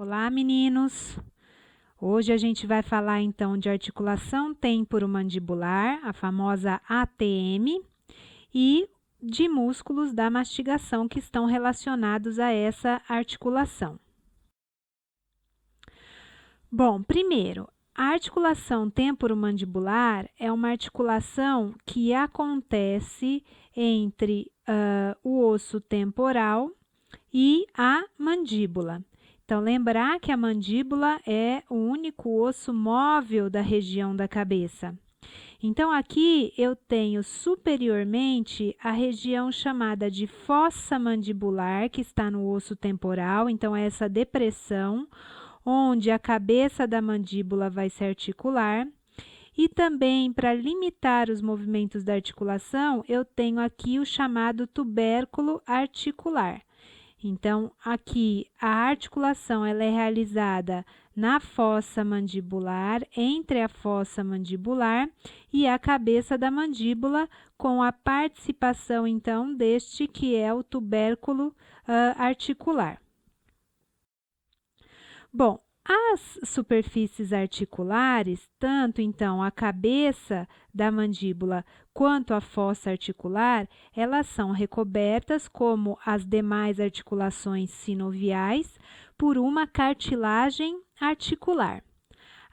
Olá, meninos! Hoje a gente vai falar então de articulação temporomandibular, a famosa ATM, e de músculos da mastigação que estão relacionados a essa articulação. Bom, primeiro, a articulação temporomandibular é uma articulação que acontece entre o osso temporal e a mandíbula. Então, lembrar que a mandíbula é o único osso móvel da região da cabeça. Então, aqui eu tenho superiormente a região chamada de fossa mandibular, que está no osso temporal. Então, é essa depressão onde a cabeça da mandíbula vai se articular. E também, para limitar os movimentos da articulação, eu tenho aqui o chamado tubérculo articular. Então, aqui a articulação ela é realizada na fossa mandibular, entre a fossa mandibular e a cabeça da mandíbula, com a participação, então, deste que é o tubérculo articular. Bom, as superfícies articulares, tanto então a cabeça da mandíbula quanto a fossa articular, elas são recobertas, como as demais articulações sinoviais, por uma cartilagem articular.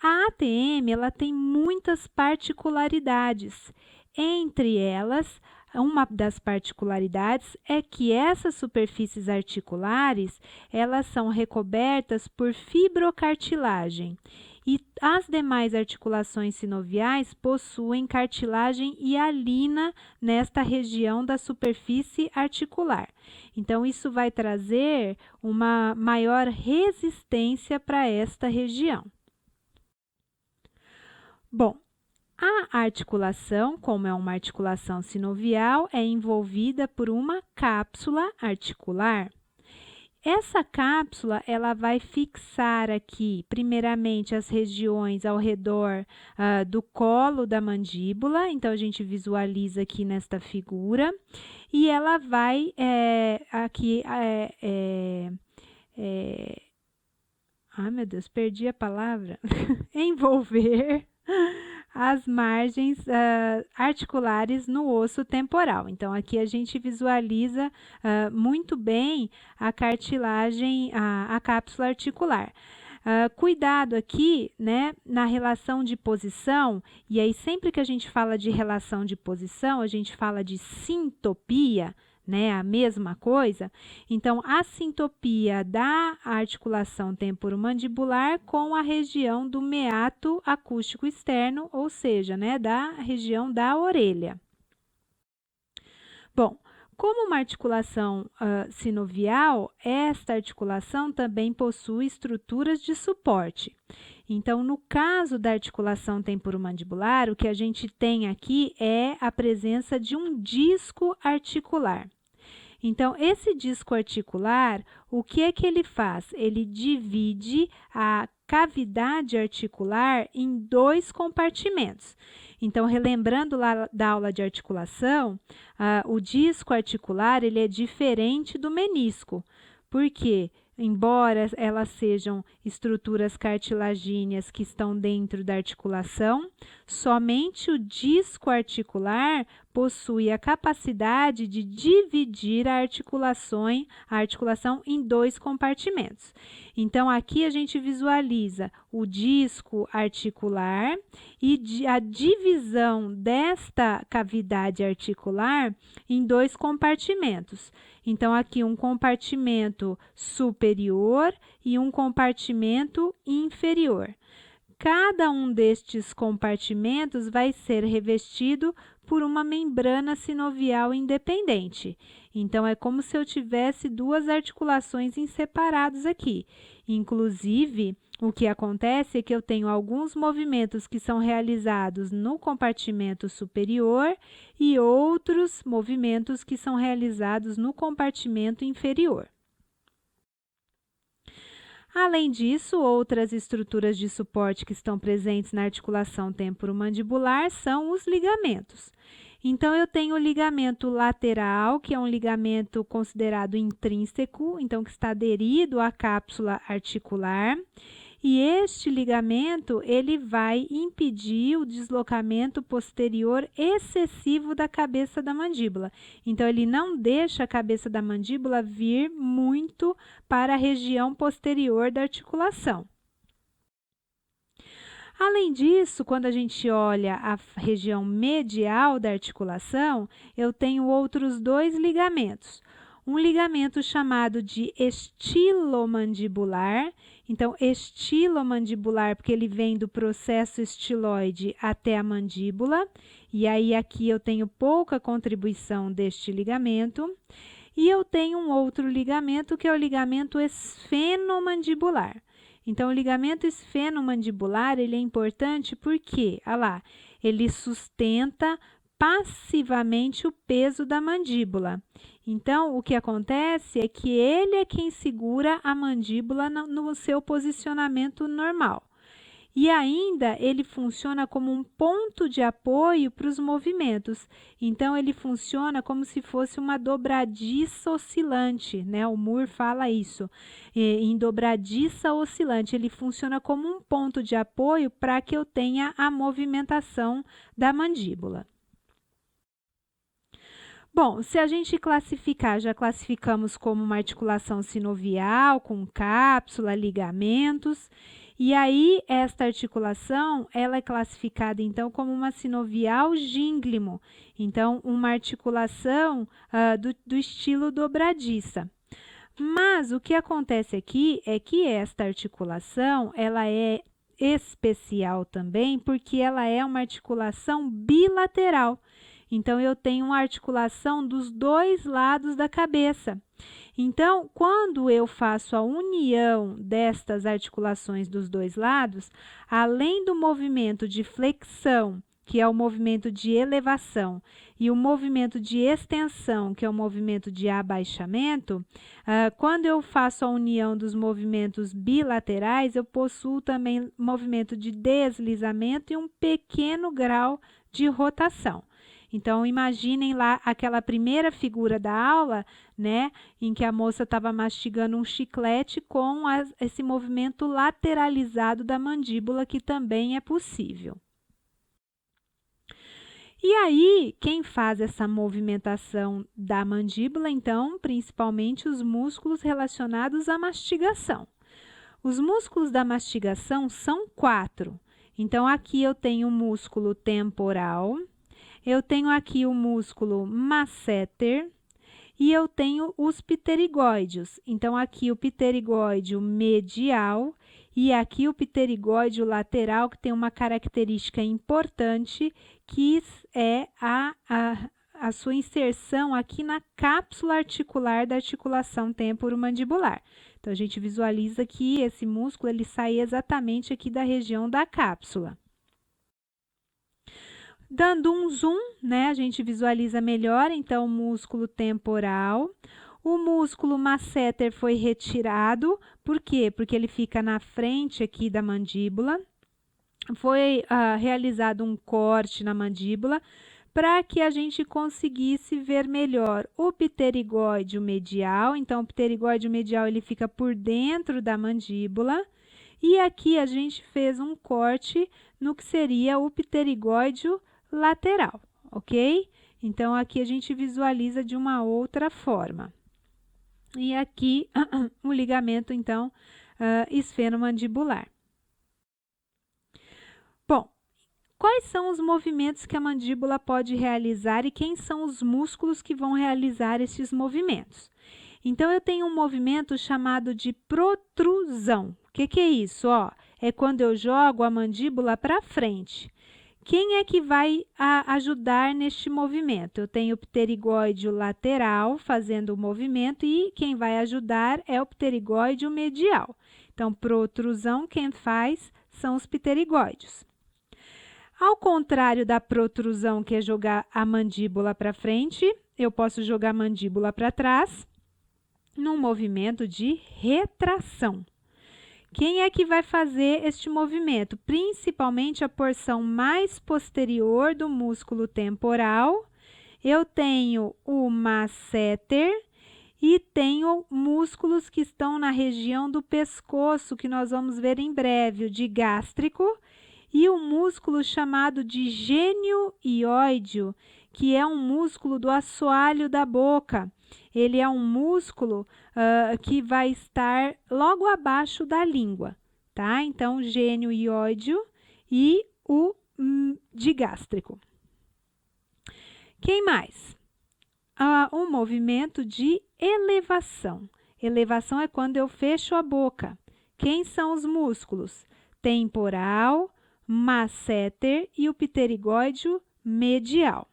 A ATM ela tem muitas particularidades. Entre elas, uma das particularidades é que essas superfícies articulares, elas são recobertas por fibrocartilagem e as demais articulações sinoviais possuem cartilagem hialina nesta região da superfície articular. Então, isso vai trazer uma maior resistência para esta região. Bom, a articulação, como é uma articulação sinovial, é envolvida por uma cápsula articular. Essa cápsula, ela vai fixar aqui, primeiramente, as regiões ao redor do colo da mandíbula. Então, a gente visualiza aqui nesta figura. E ela vai aqui... Ai, meu Deus, perdi a palavra. Envolver as margens articulares no osso temporal. Então, aqui a gente visualiza muito bem a cartilagem, a cápsula articular. Cuidado aqui, né, na relação de posição, e aí sempre que a gente fala de relação de posição, a gente fala de sintopia, né, a mesma coisa. Então, a sintopia da articulação temporomandibular com a região do meato acústico externo, ou seja, né, da região da orelha. Bom, como uma articulação sinovial, esta articulação também possui estruturas de suporte. Então, no caso da articulação temporomandibular, o que a gente tem aqui é a presença de um disco articular. Então, esse disco articular, o que é que ele faz? Ele divide a cavidade articular em dois compartimentos. Então, relembrando lá da aula de articulação, o disco articular ele é diferente do menisco. Por quê? Embora elas sejam estruturas cartilagíneas que estão dentro da articulação, somente o disco articular possui a capacidade de dividir a articulação em dois compartimentos. Então, aqui a gente visualiza o disco articular e a divisão desta cavidade articular em dois compartimentos. Então, aqui um compartimento superior e um compartimento inferior. Cada um destes compartimentos vai ser revestido por uma membrana sinovial independente. Então, é como se eu tivesse duas articulações em separados aqui. Inclusive, o que acontece é que eu tenho alguns movimentos que são realizados no compartimento superior e outros movimentos que são realizados no compartimento inferior. Além disso, outras estruturas de suporte que estão presentes na articulação temporomandibular são os ligamentos. Então, eu tenho o ligamento lateral, que é um ligamento considerado intrínseco, então que está aderido à cápsula articular. E este ligamento, ele vai impedir o deslocamento posterior excessivo da cabeça da mandíbula. Então, ele não deixa a cabeça da mandíbula vir muito para a região posterior da articulação. Além disso, quando a gente olha a região medial da articulação, eu tenho outros dois ligamentos. Um ligamento chamado de estilomandibular. Então, estilomandibular, porque ele vem do processo estiloide até a mandíbula. E aí, aqui eu tenho pouca contribuição deste ligamento. E eu tenho um outro ligamento, que é o ligamento esfenomandibular. Então, o ligamento esfenomandibular, ele é importante porque, olha lá, ele sustenta passivamente o peso da mandíbula. Então, o que acontece é que ele é quem segura a mandíbula no seu posicionamento normal. E ainda ele funciona como um ponto de apoio para os movimentos. Então, ele funciona como se fosse uma dobradiça oscilante, né? O Moore fala isso, em dobradiça oscilante. Ele funciona como um ponto de apoio para que eu tenha a movimentação da mandíbula. Bom, se a gente classificar, já classificamos como uma articulação sinovial, com cápsula, ligamentos. E aí, esta articulação, ela é classificada, então, como uma sinovial gínglimo. Então, uma articulação do estilo dobradiça. Mas, o que acontece aqui é que esta articulação, ela é especial também, porque ela é uma articulação bilateral. Então, eu tenho uma articulação dos dois lados da cabeça. Então, quando eu faço a união destas articulações dos dois lados, além do movimento de flexão, que é o movimento de elevação, e o movimento de extensão, que é o movimento de abaixamento, quando eu faço a união dos movimentos bilaterais, eu possuo também movimento de deslizamento e um pequeno grau de rotação. Então, imaginem lá aquela primeira figura da aula, né, em que a moça estava mastigando um chiclete com esse movimento lateralizado da mandíbula, que também é possível. E aí, quem faz essa movimentação da mandíbula, então, principalmente os músculos relacionados à mastigação. Os músculos da mastigação são 4. Então, aqui eu tenho o músculo temporal, eu tenho aqui o músculo masseter e eu tenho os pterigóideos. Então, aqui o pterigóideo medial e aqui o pterigóideo lateral, que tem uma característica importante, que é a sua inserção aqui na cápsula articular da articulação temporomandibular. Então, a gente visualiza que esse músculo ele sai exatamente aqui da região da cápsula. Dando um zoom, né, a gente visualiza melhor, então, o músculo temporal. O músculo masseter foi retirado, por quê? Porque ele fica na frente aqui da mandíbula. Foi realizado um corte na mandíbula para que a gente conseguisse ver melhor o pterigóideo medial. Então, o pterigóideo medial ele fica por dentro da mandíbula. E aqui a gente fez um corte no que seria o pterigóideo lateral, ok? Então, aqui a gente visualiza de uma outra forma. E aqui, o ligamento, então, esfenomandibular. Bom, quais são os movimentos que a mandíbula pode realizar e quem são os músculos que vão realizar esses movimentos? Então, eu tenho um movimento chamado de protrusão. O que é isso? Ó, é quando eu jogo a mandíbula para frente. Quem é que vai ajudar neste movimento? Eu tenho o pterigóideo lateral fazendo o movimento e quem vai ajudar é o pterigóideo medial. Então, protrusão, quem faz são os pterigóideos. Ao contrário da protrusão, que é jogar a mandíbula para frente, eu posso jogar a mandíbula para trás num movimento de retração. Quem é que vai fazer este movimento? Principalmente a porção mais posterior do músculo temporal eu tenho o masseter e tenho músculos que estão na região do pescoço, que nós vamos ver em breve, o digástrico, e o músculo chamado de gênio ióideo, que é um músculo do assoalho da boca. Ele é um músculo que vai estar logo abaixo da língua, tá? Então, gênio ióideo e o digástrico. Quem mais? Um movimento de elevação. Elevação é quando eu fecho a boca. Quem são os músculos? Temporal, masseter e o pterigóideo medial.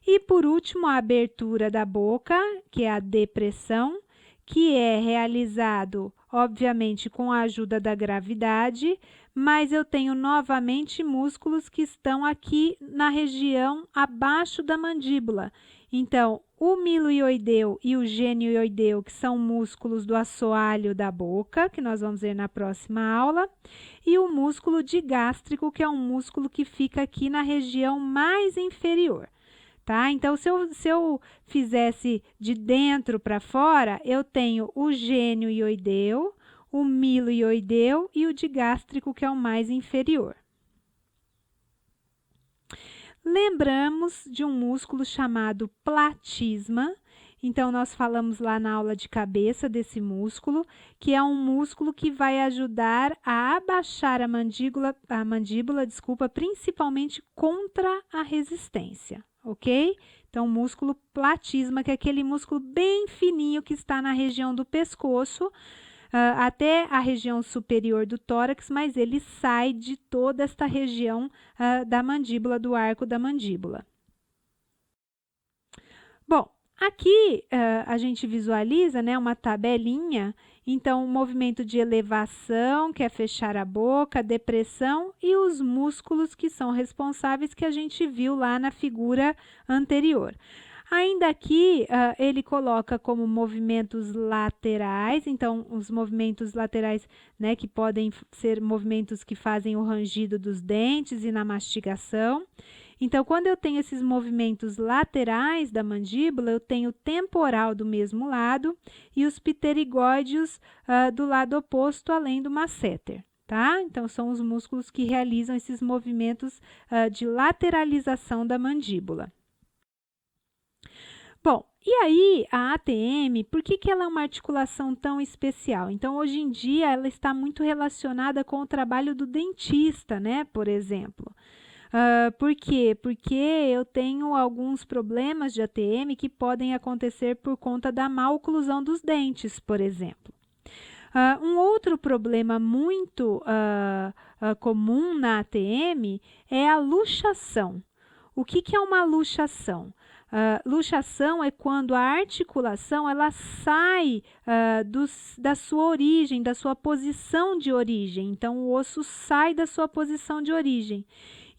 E por último, a abertura da boca, que é a depressão, que é realizado, obviamente, com a ajuda da gravidade, mas eu tenho novamente músculos que estão aqui na região abaixo da mandíbula. Então, o miloioideu e o genioideu, que são músculos do assoalho da boca, que nós vamos ver na próxima aula, e o músculo digástrico, que é um músculo que fica aqui na região mais inferior. Tá? Então, se eu fizesse de dentro para fora, eu tenho o genioideu, o miloioideu e o digástrico, que é o mais inferior. Lembramos de um músculo chamado platisma. Então, nós falamos lá na aula de cabeça desse músculo, que é um músculo que vai ajudar a abaixar a mandíbula, principalmente contra a resistência, ok? Então, o músculo platisma, que é aquele músculo bem fininho que está na região do pescoço, até a região superior do tórax, mas ele sai de toda esta região da mandíbula, do arco da mandíbula. Bom, aqui a gente visualiza, né, uma tabelinha. Então, o movimento de elevação, que é fechar a boca, depressão, e os músculos que são responsáveis, que a gente viu lá na figura anterior. Ainda aqui, ele coloca como movimentos laterais, então, os movimentos laterais, né, que podem ser movimentos que fazem o rangido dos dentes e na mastigação. Então, quando eu tenho esses movimentos laterais da mandíbula, eu tenho o temporal do mesmo lado e os pterigóideos do lado oposto, além do masseter, tá? Então, são os músculos que realizam esses movimentos de lateralização da mandíbula. Bom, e aí a ATM, por que ela é uma articulação tão especial? Então, hoje em dia, ela está muito relacionada com o trabalho do dentista, né, por exemplo. Por quê? Porque eu tenho alguns problemas de ATM que podem acontecer por conta da má oclusão dos dentes, por exemplo. Um outro problema muito comum na ATM é a luxação. O que é uma luxação? Luxação é quando a articulação ela sai da sua origem, da sua posição de origem. Então, o osso sai da sua posição de origem.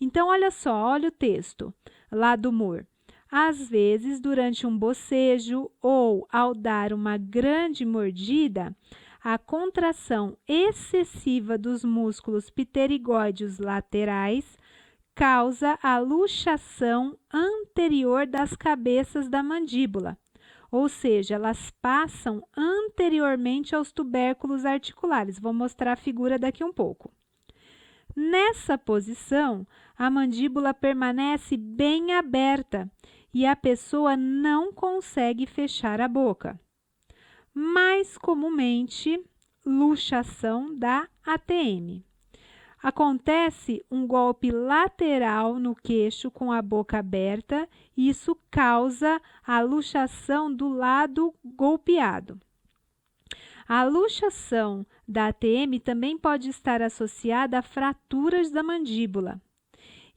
Então, olha só, olha o texto lá do Moore. Às vezes, durante um bocejo ou ao dar uma grande mordida, a contração excessiva dos músculos pterigóideos laterais causa a luxação anterior das cabeças da mandíbula, ou seja, elas passam anteriormente aos tubérculos articulares. Vou mostrar a figura daqui um pouco. Nessa posição, a mandíbula permanece bem aberta e a pessoa não consegue fechar a boca. Mais comumente, luxação da ATM. Acontece um golpe lateral no queixo com a boca aberta e isso causa a luxação do lado golpeado. A luxação da ATM também pode estar associada a fraturas da mandíbula.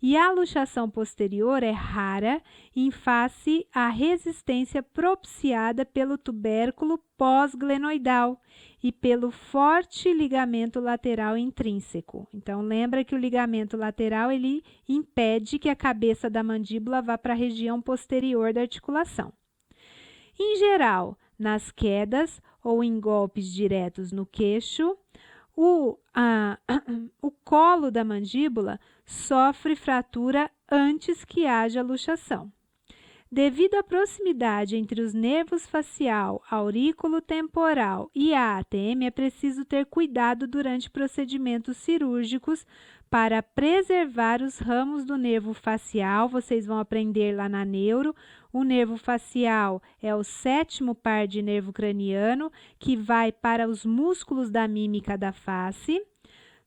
E a luxação posterior é rara em face à resistência propiciada pelo tubérculo pós-glenoidal e pelo forte ligamento lateral intrínseco. Então, lembra que o ligamento lateral ele impede que a cabeça da mandíbula vá para a região posterior da articulação. Em geral, nas quedas ou em golpes diretos no queixo, o colo da mandíbula sofre fratura antes que haja luxação. Devido à proximidade entre os nervos facial, aurículo temporal e a ATM, é preciso ter cuidado durante procedimentos cirúrgicos para preservar os ramos do nervo facial. Vocês vão aprender lá na neuro. O nervo facial é o 7º par de nervo craniano, que vai para os músculos da mímica da face,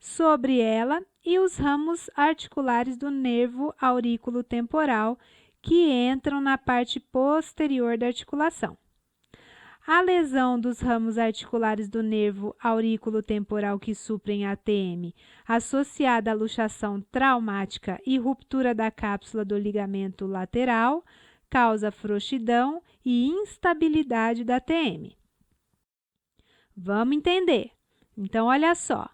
sobre ela, e os ramos articulares do nervo aurículo temporal, que entram na parte posterior da articulação. A lesão dos ramos articulares do nervo aurículo temporal que suprem a ATM, associada à luxação traumática e ruptura da cápsula do ligamento lateral, causa frouxidão e instabilidade da ATM. Vamos entender. Então, olha só.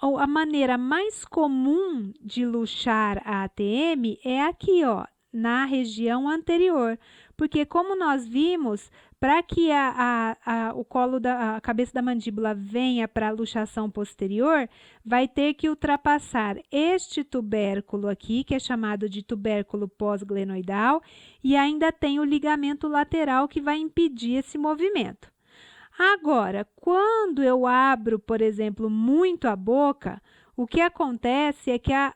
A maneira mais comum de luxar a ATM é aqui, ó, na região anterior, porque como nós vimos, para que o colo a cabeça da mandíbula venha para a luxação posterior, vai ter que ultrapassar este tubérculo aqui, que é chamado de tubérculo pós-glenoidal, e ainda tem o ligamento lateral que vai impedir esse movimento. Agora, quando eu abro, por exemplo, muito a boca, o que acontece é que a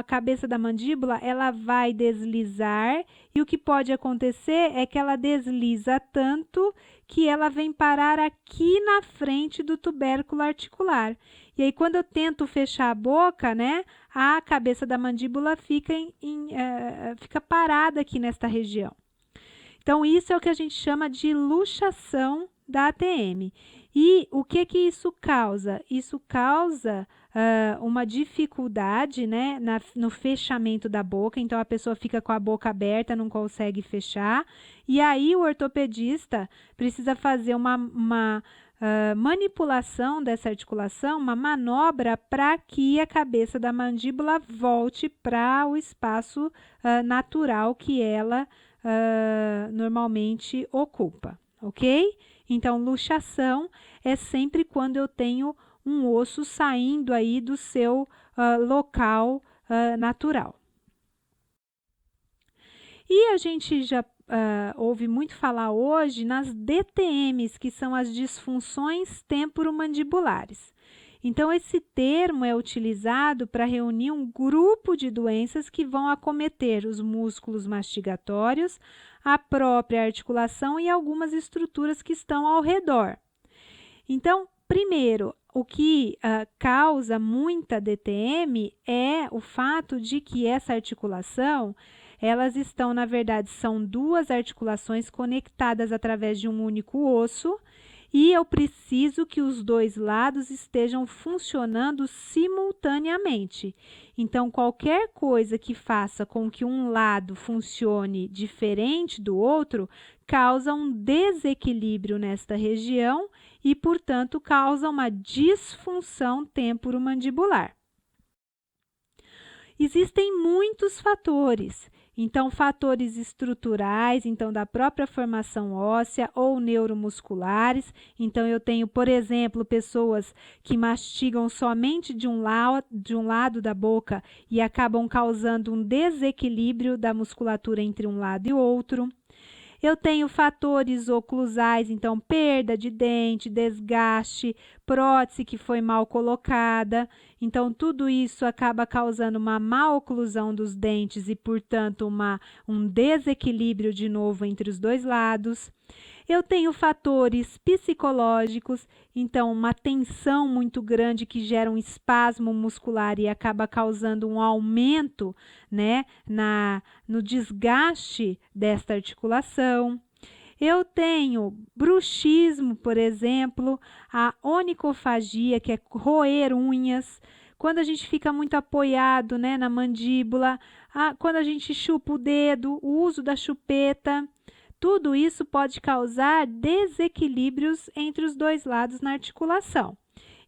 cabeça da mandíbula ela vai deslizar, e o que pode acontecer é que ela desliza tanto que ela vem parar aqui na frente do tubérculo articular. E aí, quando eu tento fechar a boca, né, a cabeça da mandíbula fica parada aqui nesta região. Então, isso é o que a gente chama de luxação da ATM. E o que isso causa? Isso causa uma dificuldade, né, no fechamento da boca. Então, a pessoa fica com a boca aberta, não consegue fechar. E aí, o ortopedista precisa fazer uma manipulação dessa articulação, uma manobra para que a cabeça da mandíbula volte para o espaço natural que ela normalmente ocupa, ok? Então, luxação é sempre quando eu tenho um osso saindo aí do seu local natural. E a gente já ouve muito falar hoje nas DTMs, que são as disfunções temporomandibulares. Então, esse termo é utilizado para reunir um grupo de doenças que vão acometer os músculos mastigatórios, a própria articulação e algumas estruturas que estão ao redor. Então, primeiro, o que causa muita DTM é o fato de que essa articulação, elas estão, na verdade, são duas articulações conectadas através de um único osso, e eu preciso que os dois lados estejam funcionando simultaneamente. Então, qualquer coisa que faça com que um lado funcione diferente do outro, causa um desequilíbrio nesta região e, portanto, causa uma disfunção temporomandibular. Existem muitos fatores. Então, fatores estruturais, então da própria formação óssea ou neuromusculares. Então, eu tenho, por exemplo, pessoas que mastigam somente de um lado da boca e acabam causando um desequilíbrio da musculatura entre um lado e outro. Eu tenho fatores oclusais, então perda de dente, desgaste, prótese que foi mal colocada. Então, tudo isso acaba causando uma má oclusão dos dentes e, portanto, um desequilíbrio de novo entre os dois lados. Eu tenho fatores psicológicos, então uma tensão muito grande que gera um espasmo muscular e acaba causando um aumento, né, no desgaste desta articulação. Eu tenho bruxismo, por exemplo, a onicofagia, que é roer unhas. Quando a gente fica muito apoiado, né, na mandíbula, quando a gente chupa o dedo, o uso da chupeta. Tudo isso pode causar desequilíbrios entre os dois lados na articulação.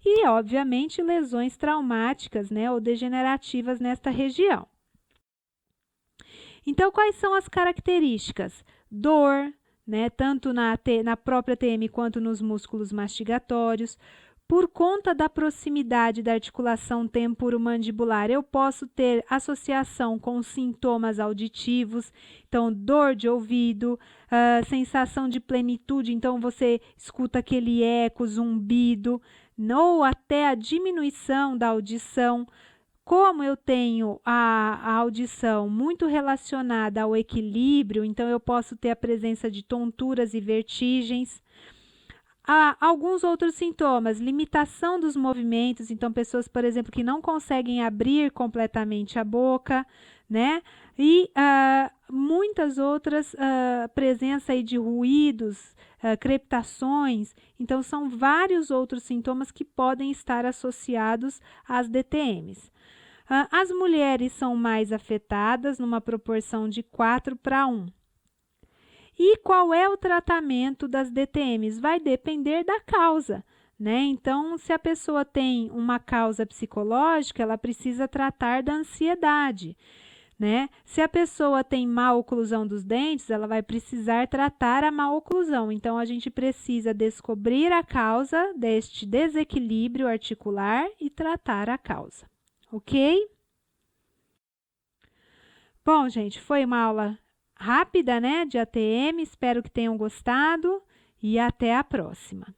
E, obviamente, lesões traumáticas, né, ou degenerativas nesta região. Então, quais são as características? Dor, né, tanto na própria TM quanto nos músculos mastigatórios. Por conta da proximidade da articulação temporomandibular, eu posso ter associação com sintomas auditivos, então dor de ouvido, sensação de plenitude, então você escuta aquele eco, zumbido, ou até a diminuição da audição. Como eu tenho a audição muito relacionada ao equilíbrio, então eu posso ter a presença de tonturas e vertigens. Há alguns outros sintomas, limitação dos movimentos, então pessoas, por exemplo, que não conseguem abrir completamente a boca, né? E muitas outras, presença aí de ruídos, crepitações, então são vários outros sintomas que podem estar associados às DTMs. As mulheres são mais afetadas numa proporção de 4:1. E qual é o tratamento das DTMs? Vai depender da causa, né? Então, se a pessoa tem uma causa psicológica, ela precisa tratar da ansiedade, né? Se a pessoa tem má oclusão dos dentes, ela vai precisar tratar a má oclusão. Então, a gente precisa descobrir a causa deste desequilíbrio articular e tratar a causa, ok? Bom, gente, foi uma aula rápida, né, de ATM. Espero que tenham gostado e até a próxima.